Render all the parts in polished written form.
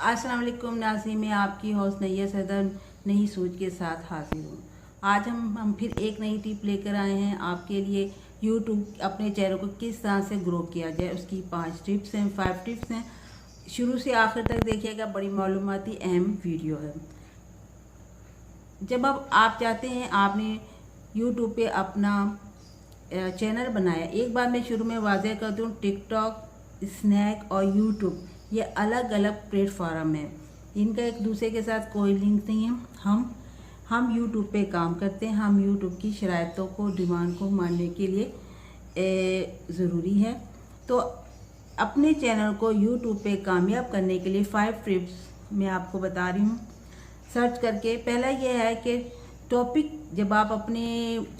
अस्सलाम वालेकुम नाज़रीन, मैं आपकी होस्ट नैया सदर नई सोच के साथ हाजिर हूँ। आज हम फिर एक नई टिप लेकर आए हैं आपके लिए। यूट्यूब अपने चैनल को किस तरह से ग्रो किया जाए उसकी 5 टिप्स हैं, 5 टिप्स हैं। शुरू से आखिर तक देखिएगा, बड़ी मालूमाती अहम वीडियो है। जब अब आप चाहते हैं, आपने यूट्यूब पे अपना चैनल बनाया, एक बार मैं शुरू में वाज़ेह कर दूँ, टिकटॉक, स्नैक और यूट्यूब ये अलग अलग प्लेटफॉर्म है। इनका एक दूसरे के साथ कोई लिंक नहीं है। हम यूट्यूब पे काम करते हैं। हम यूट्यूब की शराइतों को, डिमांड को मानने के लिए ज़रूरी है। तो अपने चैनल को यूट्यूब पे कामयाब करने के लिए 5 टिप्स मैं आपको बता रही हूँ सर्च करके। पहला ये है कि टॉपिक जब आप अपने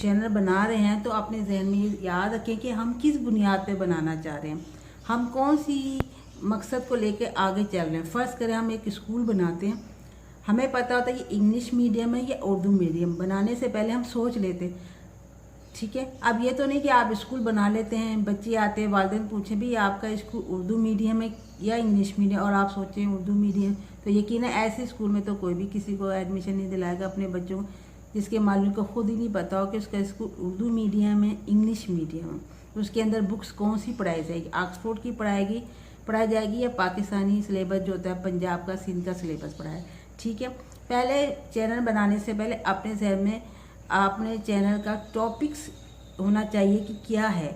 चैनल बना रहे हैं तो अपने जहन में याद रखें कि हम किस बुनियाद पे बनाना चाह रहे हैं, हम कौन सी मकसद को लेके आगे चल रहे हैं। फर्स्ट करें, हम एक स्कूल बनाते हैं, हमें पता होता है कि इंग्लिश मीडियम है या उर्दू मीडियम। बनाने से पहले हम सोच लेते हैं, ठीक है। अब ये तो नहीं कि आप स्कूल बना लेते हैं, बच्चे आते हैं, वालिदैन पूछें भी आपका स्कूल उर्दू मीडियम है या इंग्लिश मीडियम, और आप सोचें उर्दू मीडियम, तो यकीन है ऐसे स्कूल में तो कोई भी किसी को एडमिशन नहीं दिलाएगा अपने बच्चों को जिसके मालिक को खुद ही नहीं पता हो कि उसका स्कूल उर्दू मीडियम है, इंग्लिश मीडियम है। उसके अंदर बुक्स कौन सी पढ़ाई जाएगी, ऑक्सफोर्ड की पढ़ाई जाएगी या पाकिस्तानी सिलेबस जो होता है, पंजाब का, सिंध का सिलेबस पढ़ाए, ठीक है। पहले चैनल बनाने से पहले अपने जहन में अपने चैनल का टॉपिक्स होना चाहिए कि क्या है।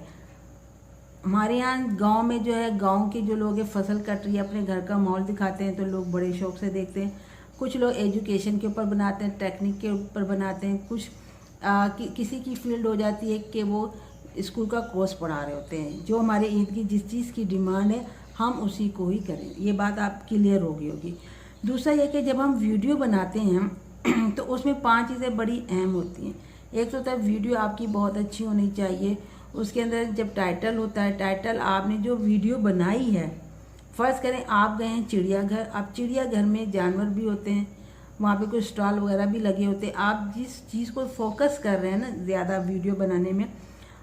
हमारे यहाँ गांव में जो है, गांव के जो लोग हैं फसल कट रही है, अपने घर का माहौल दिखाते हैं तो लोग बड़े शौक से देखते हैं। कुछ लोग एजुकेशन के ऊपर बनाते हैं, टेक्निक के ऊपर बनाते हैं। कुछ किसी की फील्ड हो जाती है कि वो स्कूल का कोर्स पढ़ा रहे होते हैं। जो हमारे ईद की जिस चीज़ की डिमांड है हम उसी को ही करें, ये बात आप क्लियर होगी। दूसरा ये कि जब हम वीडियो बनाते हैं तो उसमें 5 चीज़ें बड़ी अहम होती हैं। एक तो होता है वीडियो आपकी बहुत अच्छी होनी चाहिए। उसके अंदर जब टाइटल होता है, टाइटल आपने जो वीडियो बनाई है, फ़र्ज़ करें आप गए हैं चिड़ियाघर, अब चिड़ियाघर में जानवर भी होते हैं, वहाँ पे कोई स्टॉल वगैरह भी लगे होते हैं। आप जिस चीज़ को फोकस कर रहे हैं ना ज़्यादा वीडियो बनाने में,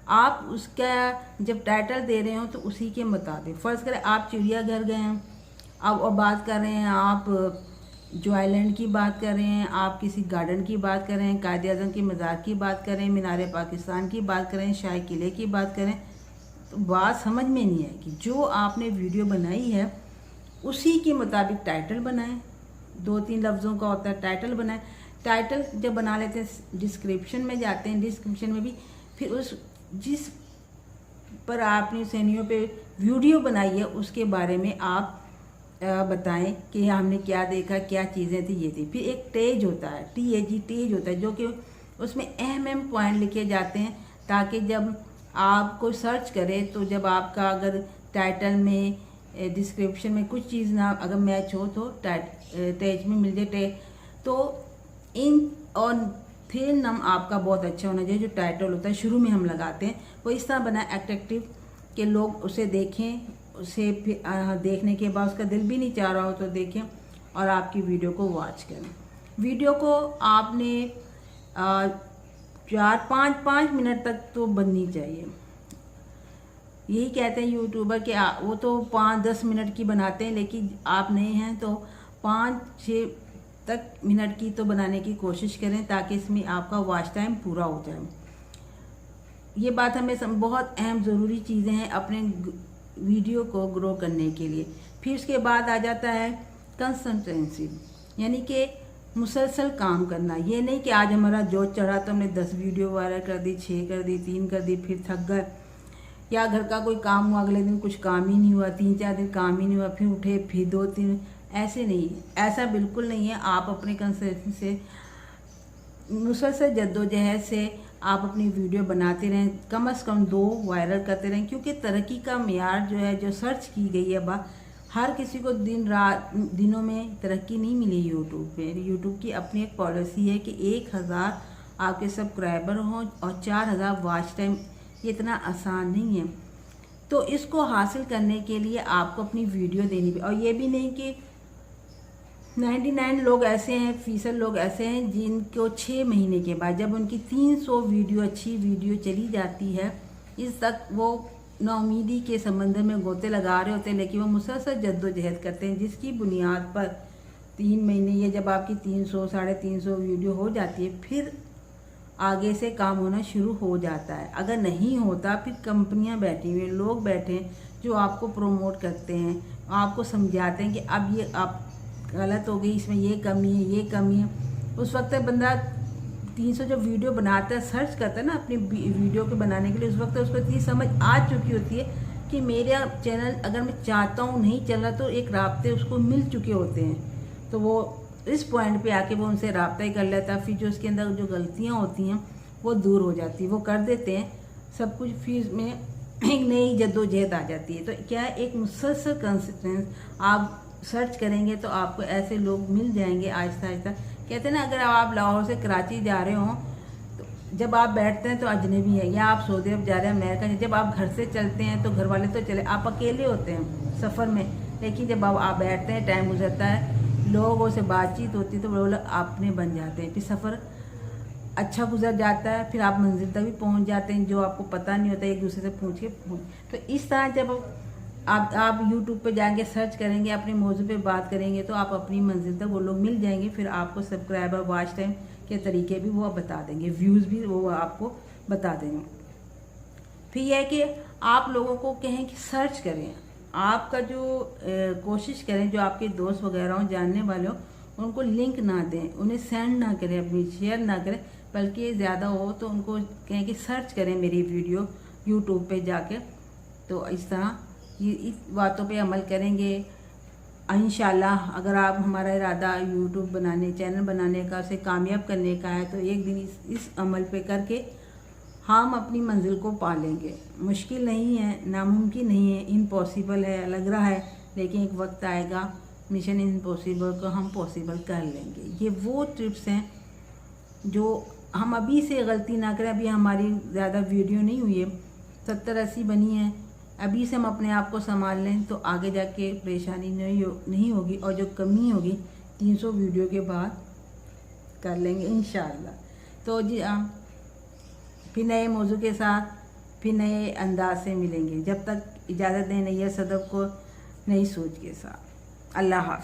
आप उसका जब टाइटल दे रहे हो तो उसी के मुताबिक। फ़र्ज़ करें आप चिड़ियाघर गए हैं, अब और बात कर रहे हैं, आप जो आइलैंड की बात कर रहे हैं, आप किसी गार्डन की बात कर रहे हैं, कायद आज़म की मज़ार की बात कर रहे हैं, मीनार पाकिस्तान की बात कर रहे हैं, शाही किले की बात करें, तो बात समझ में नहीं आएगी। जो आपने वीडियो बनाई है उसी के मुताबिक टाइटल बनाएं। 2-3 लफ्ज़ों का होता है टाइटल बनाएं। टाइटल जब बना लेते हैं, डिस्क्रिप्शन में जाते हैं, डिस्क्रिप्शन में भी फिर उस जिस पर आपने सैनियों पे वीडियो बनाई है उसके बारे में आप बताएं कि हमने क्या देखा, क्या चीज़ें थी, ये थी। फिर एक टेज होता है, TAG टेज होता है, जो कि उसमें अहम पॉइंट लिखे जाते हैं ताकि जब आप कोई सर्च करें तो जब आपका अगर टाइटल में डिस्क्रिप्शन में कुछ चीज़ ना अगर मैच हो तो टेज में मिल जाए तो इन और फिर नाम आपका बहुत अच्छा होना चाहिए। जो टाइटल होता है शुरू में हम लगाते हैं वो इस तरह बना एट्रैक्टिव कि लोग उसे देखें, उसे फिर देखने के बाद उसका दिल भी नहीं चाह रहा हो तो देखें और आपकी वीडियो को वॉच करें। वीडियो को आपने 4-5 मिनट तक तो बननी चाहिए। यही कहते हैं यूट्यूबर कि वो तो 5-10 मिनट की बनाते हैं, लेकिन आप नए हैं तो 5-6 मिनट की तो बनाने की कोशिश करें ताकि इसमें आपका वॉच टाइम पूरा हो जाए। ये बात हमें बहुत अहम ज़रूरी चीज़ें हैं अपने वीडियो को ग्रो करने के लिए। फिर उसके बाद आ जाता है कंसिस्टेंसी, यानी कि मुसलसल काम करना। ये नहीं कि आज हमारा जोश चढ़ा तो हमने 10 वीडियो वायरल कर दी, 6 कर दी, 3 कर दी, फिर थक गए, या घर का कोई काम हुआ, अगले दिन कुछ काम ही नहीं हुआ, 3-4 दिन काम ही नहीं हुआ, फिर उठे फिर 2-3। ऐसे नहीं, ऐसा बिल्कुल नहीं है। आप अपने कंसिस्टेंसी से, मुसलसल जद्दोजहद से आप अपनी वीडियो बनाते रहें, कम से कम 2 वायरल करते रहें, क्योंकि तरक्की का मेयार जो है, जो सर्च की गई है, हर किसी को दिनों में तरक्की नहीं मिली यूट्यूब पे। यूट्यूब की अपनी एक पॉलिसी है कि 1000 आपके सब्सक्राइबर हों और 4000 वॉच टाइम, ये इतना आसान नहीं है। तो इसको हासिल करने के लिए आपको अपनी वीडियो देनी भी, और ये भी नहीं कि 99 लोग ऐसे हैं, फीसद लोग ऐसे हैं जिनको 6 महीने के बाद जब उनकी 300 वीडियो, अच्छी वीडियो चली जाती है, इस तक वो नाउमीदी के समंदर में गोते लगा रहे होते हैं, लेकिन वो मुसलसल जद्दोजहद करते हैं, जिसकी बुनियाद पर 3 महीने या जब आपकी 300 350 वीडियो हो जाती है, फिर आगे से काम होना शुरू हो जाता है। अगर नहीं होता, फिर कंपनियां बैठी हुई, लोग बैठे हैं जो आपको प्रमोट करते हैं, आपको समझाते हैं कि अब ये आप गलत हो गई, इसमें ये कमी है, ये कमी है। उस वक्त बंदा 300 जो वीडियो बनाता है, सर्च करता है ना अपनी वीडियो के बनाने के लिए, उस वक्त उसको इतनी समझ आ चुकी होती है कि मेरा चैनल अगर मैं चाहता हूँ नहीं चल रहा, तो एक राब्ते उसको मिल चुके होते हैं। तो वो इस पॉइंट पे आके वो उनसे राब्ता ही कर लेता है। फिर जो उसके अंदर जो गलतियाँ होती हैं वो दूर हो जाती है, वो कर देते हैं सब कुछ, फिर में एक नई जद्दोजहद आ जाती है। तो क्या है, एक मुसलसल कंसिस्टेंस आप सर्च करेंगे तो आपको ऐसे लोग मिल जाएंगे आहिस्ता आहिस्ता। कहते हैं ना, अगर आप लाहौर से कराची जा रहे हो तो जब आप बैठते हैं तो अजनबी है, या आप सऊदी अरब जा रहे हैं, अमेरिका, जब आप घर से चलते हैं तो घर वाले तो चले, आप अकेले होते हैं सफ़र में, लेकिन जब आप बैठते हैं, टाइम गुजरता है, लोगों से बातचीत होती है, तो वो लोग आपने बन जाते हैं, फिर सफ़र अच्छा गुजर जाता है, फिर आप मंजिल तक भी पहुंच जाते हैं, जो आपको पता नहीं होता, एक दूसरे से पूछ के। तो इस तरह जब आप यूट्यूब पे जाएंगे, सर्च करेंगे, अपने मौजू पे बात करेंगे, तो आप अपनी मंजिल तक वो लोग मिल जाएंगे। फिर आपको सब्सक्राइबर, वॉच टाइम के तरीके भी वो बता देंगे, व्यूज़ भी वो आपको बता देंगे। फिर यह है कि आप लोगों को कहें कि सर्च करें, आपका जो कोशिश करें, जो आपके दोस्त वगैरह हों, जानने वाले हों, उनको लिंक ना दें, उन्हें सेंड ना करें, अपनी शेयर ना करें, बल्कि ज़्यादा हो तो उनको कहें कि सर्च करें मेरी वीडियो यूट्यूब पे जाके। तो इस तरह ये इस बातों पे अमल करेंगे इंशाल्लाह। अगर आप, हमारा इरादा यूट्यूब बनाने, चैनल बनाने का, उसे कामयाब करने का है, तो एक दिन इस अमल पे करके हम अपनी मंजिल को पा लेंगे। मुश्किल नहीं है, नामुमकिन नहीं है, इम्पॉसिबल है, लग रहा है, लेकिन एक वक्त आएगा मिशन इम्पॉसिबल को हम पॉसिबल कर लेंगे। ये वो टिप्स हैं जो हम अभी से गलती ना करें। अभी हमारी ज़्यादा वीडियो नहीं हुई है, 70-80 बनी है, अभी से हम अपने आप को संभाल लें तो आगे जाके परेशानी नहीं होगी, और जो कमी होगी 300 वीडियो के बाद कर लेंगे इंशाअल्लाह। तो जी फिर नए मौजू के साथ, फिर नए अंदाज से मिलेंगे। जब तक इजाज़त दें नैयर सदब को नई सोच के साथ। अल्लाह हाफ़िज़।